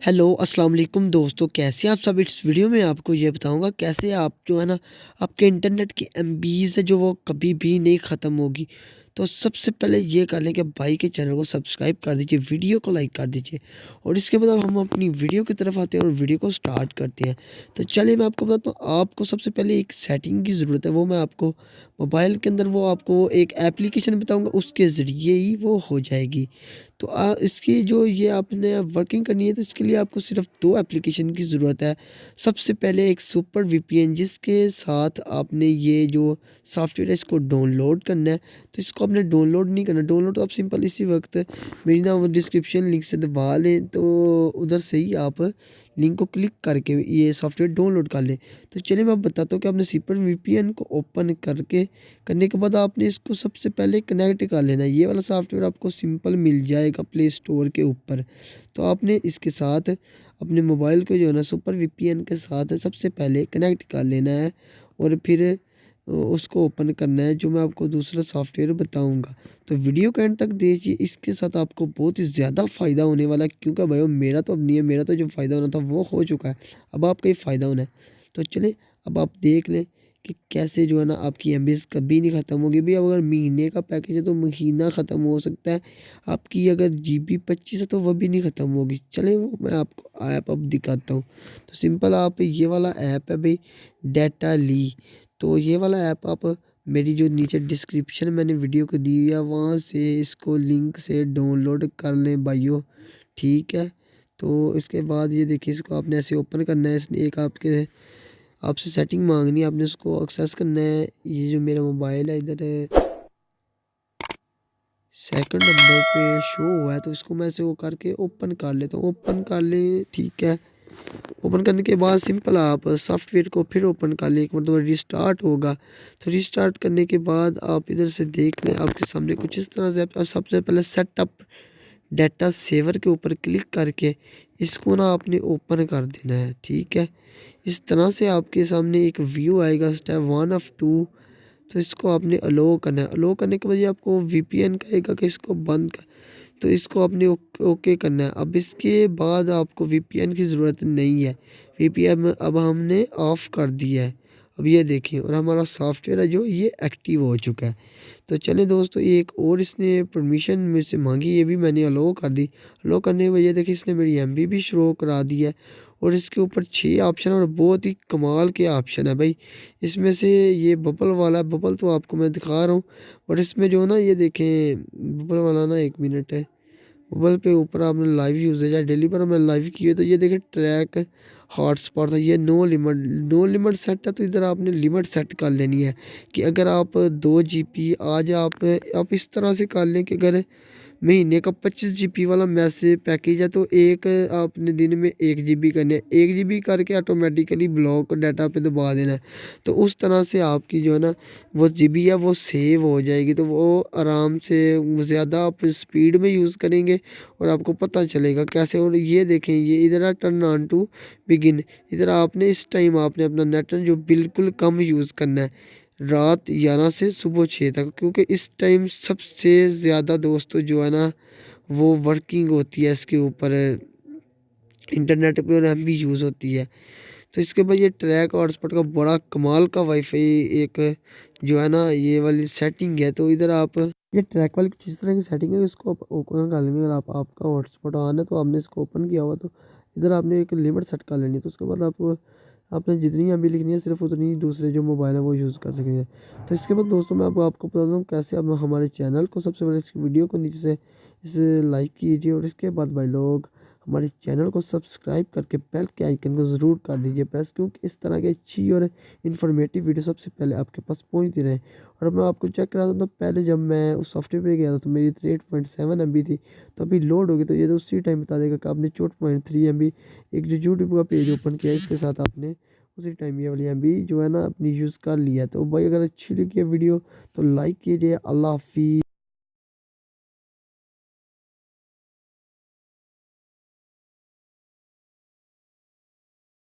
Hello अस्सलाम वालेकुम दोस्तों, कैसे हैं आप सब। इस वीडियो में आपको ये बताऊंगा कैसे आप जो है ना आपके इंटरनेट की एमबीज़ है जो वो कभी भी नहीं ख़त्म होगी। तो सबसे पहले ये कर लें कि भाई के चैनल को सब्सक्राइब कर दीजिए, वीडियो को लाइक कर दीजिए और इसके बाद अब हम अपनी वीडियो की तरफ आते हैं और वीडियो को स्टार्ट करते हैं। तो चलिए मैं आपको बताता हूँ, आपको सबसे पहले एक सेटिंग की ज़रूरत है, वो मैं आपको मोबाइल के अंदर वो आपको एक एप्लीकेशन बताऊँगा, उसके ज़रिए ही वो हो जाएगी। तो इसकी जो ये आपने वर्किंग करनी है तो इसके लिए आपको सिर्फ 2 एप्लीकेशन की ज़रूरत है। सबसे पहले एक सुपर वीपीएन जिसके साथ आपने ये जो सॉफ्टवेयर है इसको डाउनलोड करना है। तो इसको आपने डाउनलोड नहीं करना, डाउनलोड तो आप सिंपल इसी वक्त मेरी ना वो डिस्क्रिप्शन लिंक से दबा लें, तो उधर से ही आप लिंक को क्लिक करके ये सॉफ्टवेयर डाउनलोड कर लें। तो चलिए मैं बताता हूँ कि आपने सुपर वीपीएन को ओपन करने के बाद आपने इसको सबसे पहले कनेक्ट कर लेना है। ये वाला सॉफ्टवेयर आपको सिंपल मिल जाएगा प्ले स्टोर के ऊपर। तो आपने इसके साथ अपने मोबाइल को जो है ना सुपर वीपीएन के साथ सबसे पहले कनेक्ट कर लेना है और फिर उसको ओपन करना है, जो मैं आपको दूसरा सॉफ्टवेयर बताऊंगा। तो वीडियो को एंड तक देखिए, इसके साथ आपको बहुत ही ज़्यादा फ़ायदा होने वाला है, क्योंकि भाई मेरा तो अब नहीं है, मेरा तो जो फ़ायदा होना था वो हो चुका है, अब आपका ही फ़ायदा होना है। तो चले अब आप देख लें कि कैसे जो है ना आपकी एमबीज़ कभी नहीं ख़त्म होगी। भी अगर महीने का पैकेज है तो महीना ख़त्म हो सकता है, आपकी अगर जीबी 25 है तो वह भी नहीं ख़त्म होगी। चलें वो मैं आपको ऐप अब दिखाता हूँ। तो सिंपल आप ये वाला ऐप है भाई, डाटा ली। तो ये वाला ऐप आप मेरी जो नीचे डिस्क्रिप्शन मैंने वीडियो को दी हुई है वहाँ से इसको लिंक से डाउनलोड कर लें भाइयों, ठीक है। तो इसके बाद ये देखिए, इसको आपने ऐसे ओपन करना है, इसने एक आपके आपसे सेटिंग मांगनी है, आपने उसको एक्सेस करना है। ये जो मेरा मोबाइल है इधर सेकंड नंबर पे शो हुआ है, तो इसको मैं ऐसे वो करके ओपन कर लेता हूँ। ओपन कर ले, ठीक है। ओपन करने के बाद सिंपल आप सॉफ्टवेयर को फिर ओपन कर लें, एक मतलब रिस्टार्ट होगा। तो रिस्टार्ट करने के बाद आप इधर से देख लें, आपके सामने कुछ इस तरह से आप सबसे पहले सेटअप डाटा सेवर के ऊपर क्लिक करके इसको ना आपने ओपन कर देना है, ठीक है। इस तरह से आपके सामने एक व्यू आएगा स्टेप 1 ऑफ 2। तो इसको आपने अलो करना है। अलो करने के बाद ये आपको वीपीएन कहेगा कि इसको बंद कर, तो इसको आपने ओके करना है। अब इसके बाद आपको वीपीएन की ज़रूरत नहीं है, वीपीएन अब हमने ऑफ़ कर दिया है। अब ये देखिए और हमारा सॉफ्टवेयर है जो ये एक्टिव हो चुका है। तो चलिए दोस्तों, ये एक और इसने परमिशन मुझसे मांगी, ये भी मैंने अलो कर दी। अलो करने की वजह देखिए इसने मेरी एमबी भी शो करा दी है और इसके ऊपर 6 ऑप्शन और बहुत ही कमाल के ऑप्शन है भाई। इसमें से ये बबल वाला, बबल तो आपको मैं दिखा रहा हूँ, और इसमें जो ना ये देखें बबल वाला ना, 1 मिनट है। गूगल पे ऊपर आपने लाइव यूज़ेज या डेली पर हमने लाइव किए, तो ये देखिए ट्रैक हॉटस्पॉट था, ये नो लिमिट सेट है। तो इधर आपने लिमिट सेट कर लेनी है कि अगर आप 2 GB आज आप इस तरह से कर लें कि अगर महीने का 25 GB वाला मैसेज पैकेज है तो एक आपने दिन में 1 GB करने है, 1 GB करके ऑटोमेटिकली ब्लॉक डाटा पे दबा देना है। तो उस तरह से आपकी जो है ना वो जीबी है वो सेव हो जाएगी, तो वो आराम से ज़्यादा आप स्पीड में यूज़ करेंगे और आपको पता चलेगा कैसे। और ये देखें, ये इधर है टर्न ऑन टू बिगिन, इधर आपने इस टाइम आपने अपना नेट जो बिल्कुल कम यूज़ करना है, रात 11 से सुबह 6 तक, क्योंकि इस टाइम सबसे ज़्यादा दोस्तों जो है ना वो वर्किंग होती है इसके ऊपर इंटरनेट पे और एमबी यूज़ होती है। तो इसके बाद ये ट्रैक हॉटस्पॉट का बड़ा कमाल का वाईफाई एक जो है ना ये वाली सेटिंग है। तो इधर आप ये ट्रैक वाली कुछ इस तरह की सेटिंग है, इसको आप ओपन कर लेंगे। अगर आपका हॉटस्पॉट ऑन है तो आपने इसको ओपन किया हुआ, तो इधर आपने एक लिमिट सेट कर लेनी है। तो उसके बाद आपको आपने जितनी एमबी लिखनी है सिर्फ उतनी ही दूसरे जो मोबाइल है वो यूज़ कर सकेंगे। तो इसके बाद दोस्तों मैं आपको बता दूँ कैसे आप हमारे चैनल को सबसे पहले इस वीडियो को नीचे से इसे लाइक कीजिए और इसके बाद भाई लोग हमारे चैनल को सब्सक्राइब करके बेल के आइकन को ज़रूर कर दीजिए प्रेस, क्योंकि इस तरह की अच्छी और इन्फॉर्मेटिव वीडियो सबसे पहले आपके पास पहुंचती रहे। और मैं आपको चेक करा दूँ तो पहले जब मैं उस सॉफ्टवेयर पे गया था तो मेरी 8.7 MB थी, तो अभी लोड होगी तो ये तो उसी टाइम बता देगा कि आपने 4.3 MB एक जो यूट्यूब का पेज ओपन किया है इसके साथ आपने उसी टाइम ये वाली एमबी जो है ना अपनी यूज़ कर लिया है। तो भाई अगर अच्छी लगी है वीडियो तो लाइक कीजिए। अल्लाह हाफिज़।